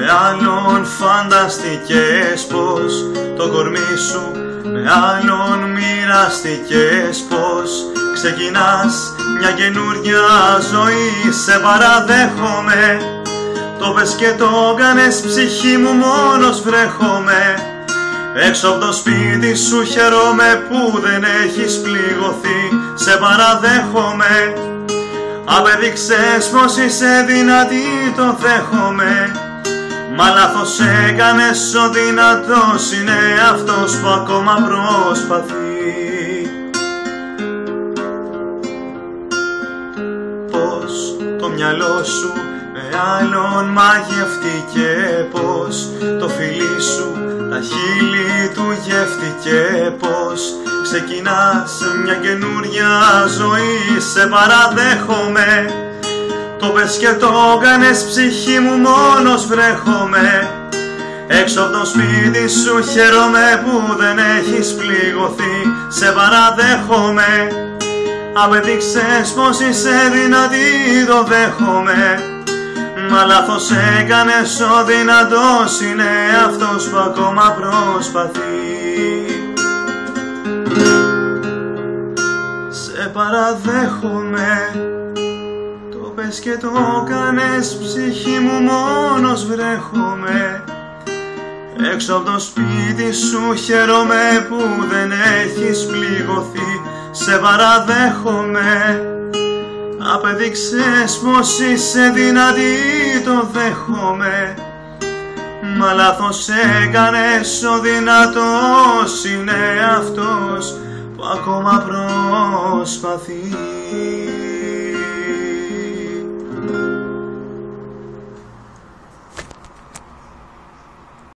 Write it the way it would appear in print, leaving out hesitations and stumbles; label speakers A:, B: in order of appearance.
A: άλλον φανταστικές, πως το κορμί σου με άλλον μοιραστικές, πως ξεκινάς μια καινούρια ζωή. Σε παραδέχομαι, το πες και το κάνες, ψυχή μου μόνος βρέχομαι. Έξω από το σπίτι σου χαίρομαι που δεν έχεις πληγωθεί. Σε παραδέχομαι, απέδειξες πως είσαι δυνατή, το δέχομαι. Μα λάθος έκανες, ο δυνατός είναι αυτός που ακόμα προσπαθεί. Πως το μυαλό σου με άλλον μαγευτήκε, πως το φιλί σου τα χείλη του γεύτηκε, πως ξεκινάς μια καινούρια ζωή. Σε παραδέχομαι, το πες και το κάνες, ψυχή μου μόνος βρέχομαι. Έξω από το σπίτι σου χαίρομαι που δεν έχεις πληγωθεί. Σε παραδέχομαι, απέδειξες πως είσαι δυνατή, το δέχομαι. Μα λάθος έκανες, ο δυνατός είναι αυτός που ακόμα προσπαθεί. Σε παραδέχομαι, το πες και το κάνες, ψυχή μου μόνος βρέχομαι. Έξω από το σπίτι σου χαίρομαι που δεν έχεις πληγωθεί. Σε παραδέχομαι, απέδειξες πως είσαι δυνατή, το δέχομαι. Μα λάθος έκανες, ο δυνατός είναι αυτός που ακόμα προσπαθεί.